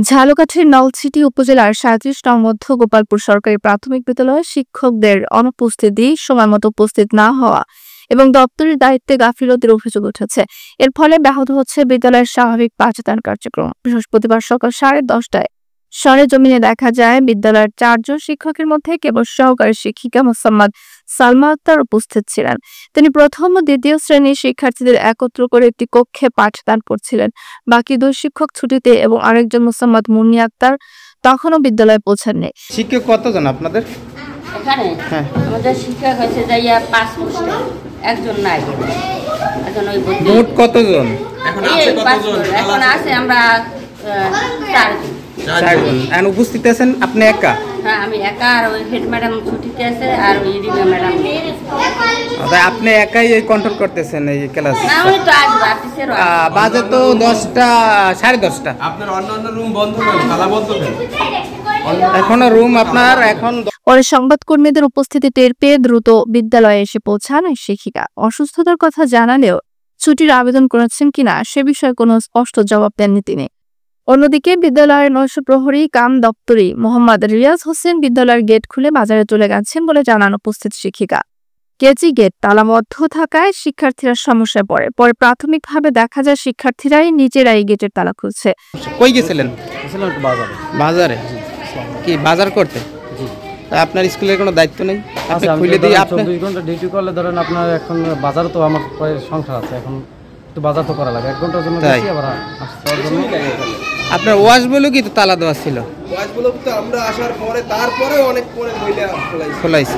ঝালকাঠির নলছিটি উপজেলার ৩৭ নং মধ্য গোপালপুর সরকারি প্রাথমিক বিদ্যালয়ে শিক্ষকদের অনুপস্থিতি, সময়মতো উপস্থিত না হওয়া এবং দপ্তরের দায়িত্বে গাফিলতির অভিযোগ উঠেছে। এর ফলে ব্যাহত হচ্ছে বিদ্যালয়ের স্বাভাবিক পাঠদান কার্যক্রম। বৃহস্পতিবার সকাল 10:30টায় সরেজমিনে দেখা যায় বিদ্যালয়ের ৪ জন শিক্ষকের মধ্যে কেবল সহকারী শিক্ষিকা মোসাম্মদ সালমা আক্তার উপস্থিত ছিলেন। তিনি প্রথম ও দ্বিতীয় শ্রেণীর শিক্ষার্থীদের একত্র করে একটি কক্ষে পাঠদান করছিলেন। বাকি ২ শিক্ষক ছুটিতে এবং আরেকজন মোসাম্মদ মুন্নি আক্তার তখনও বিদ্যালয়ে পৌঁছাননি। শিক্ষক কতজন আপনাদের এখানে? হ্যাঁ, আমাদের শিক্ষক হয়েছে যাইয়া ৫ পোস্টে, একজন নাই। এখন ওই মোট কতজন? এখন আছে আমরা ৪ জন। ৪ জন। আর উপস্থিত আছেন আপনি একা? হ্যাঁ, আমি একা, আর ওই হেড ম্যাডাম ছুটিতে আছে, আর ওই রিনা ম্যাডাম। আপনি একাই এই কন্ট্রোল করতেছেন এই ক্লাস? না, উনি তো আসবে, অফিসেরও আসবে। বাজে তো 10টা, 10:30। আপনার অন্যান্য রুম বন্ধ করেন, তালা বন্ধ করেন। এখনো রুম আপনার এখন। পরে সংবাদকর্মীদের উপস্থিতি টের পেয়ে দ্রুত বিদ্যালয়ে এসে পৌঁছান শিক্ষিকা। অসুস্থতার কথা জানালেও ছুটির আবেদন করেছেন কিনা সে বিষয়ে কোনো স্পষ্ট জবাব দেননি তিনি। অন্যদিকে বিদ্যালয়ের নৈশ প্রহরী কাম দপ্তরি মোহাম্মদ রিয়াজ হোসেন বিদ্যালয়ের গেট খুলে বাজারে চলে গেছেন বলে জানান উপস্থিত শিক্ষিকা। কেজি গেট তালাবদ্ধ থাকায় শিক্ষার্থীরা সমস্যায় পড়ে। পরে প্রাথমিকভাবে দেখা যায় শিক্ষার্থীরাই নিজেরাই গেটের তালা খুলছে। কই গেছিলেন? বাজারে। কি বাজার করতে? আপনার স্কুলের কোনো দায়িত্ব নেই? আপনি খুলে দিয়ে আপনি ২৪ ঘন্টা ডিউটি করলে ধরেন আপনার এখন বাজারে তো আমার সংসার আছে, এখন একটু বাজার তো করা লাগে। 1 ঘন্টার জন্য গেছি, আবার আসতে জন্য। আপনার ওয়াশ বলে কি তো তালা দেওয়া ছিল? ওয়াজ বলে তো আমরা আসার পরে, তারপরে অনেক পরে মহিলা খোলাইছে।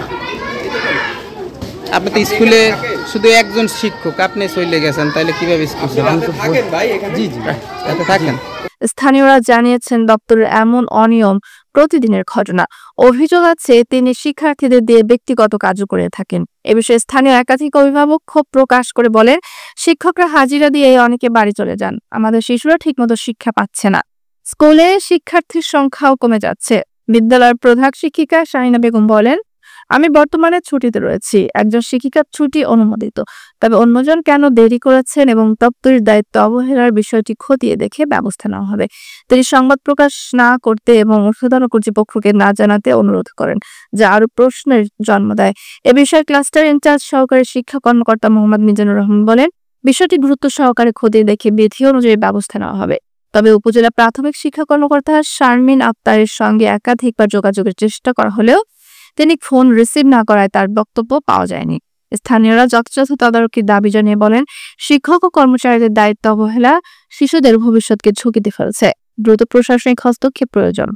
আপনি তো স্কুলে শুধু একজন শিক্ষক, আপনি চলে গেছেন, তাইলে কিভাবে স্কুল থাকেন ভাই এখানে? জি জি এতে থাকেন? স্থানীয়রা জানিয়েছেন দপ্তরের এমন অনিয়ম প্রতিদিনের ঘটনা। অভিযোগ আছে তিনি শিক্ষার্থীদের দিয়ে ব্যক্তিগত কাজও করে থাকেন। এ বিষয়ে স্থানীয় একাধিক অভিভাবক ক্ষোভ প্রকাশ করে বলেন, শিক্ষকরা হাজিরা দিয়ে অনেকে বাড়ি চলে যান, আমাদের শিশুরা ঠিকমতো শিক্ষা পাচ্ছে না। স্কুলে শিক্ষার্থীর সংখ্যাও কমে যাচ্ছে। বিদ্যালয়ের প্রধান শিক্ষিকা শাহিনা বেগম বলেন, আমি বর্তমানে ছুটিতে রয়েছি, একজন শিক্ষিকার ছুটি অনুমোদিত, তবে অন্যজন কেন দেরি করেছেন এবং দপ্তরের দায়িত্ব অবহেলার বিষয়টি খতিয়ে দেখে ব্যবস্থা নেওয়া হবে। তিনি সংবাদ প্রকাশ না করতে এবং ঊর্ধ্বতন কর্তৃপক্ষকে না জানাতে অনুরোধ করেন, যা আরো প্রশ্নের জন্ম দেয়। এ বিষয়ে ক্লাস্টার ইনচার্জ সহকারী শিক্ষা কর্মকর্তা মোহাম্মদ মিজানুর রহমান বলেন, বিষয়টি গুরুত্ব সহকারে খতিয়ে দেখে বিধি অনুযায়ী ব্যবস্থা নেওয়া হবে। তবে উপজেলা প্রাথমিক শিক্ষা কর্মকর্তা শারমিন আক্তারের সঙ্গে একাধিকবার যোগাযোগের চেষ্টা করা হলেও তিনি ফোন রিসিভ না করায় তার বক্তব্য পাওয়া যায়নি। স্থানীয়রা যথাযথ তদারকির দাবি জানিয়ে বলেন, শিক্ষক ও কর্মচারীদের দায়িত্ব অবহেলা শিশুদের ভবিষ্যৎকে ঝুঁকিতে ফেলছে। দ্রুত প্রশাসনিক হস্তক্ষেপ প্রয়োজন।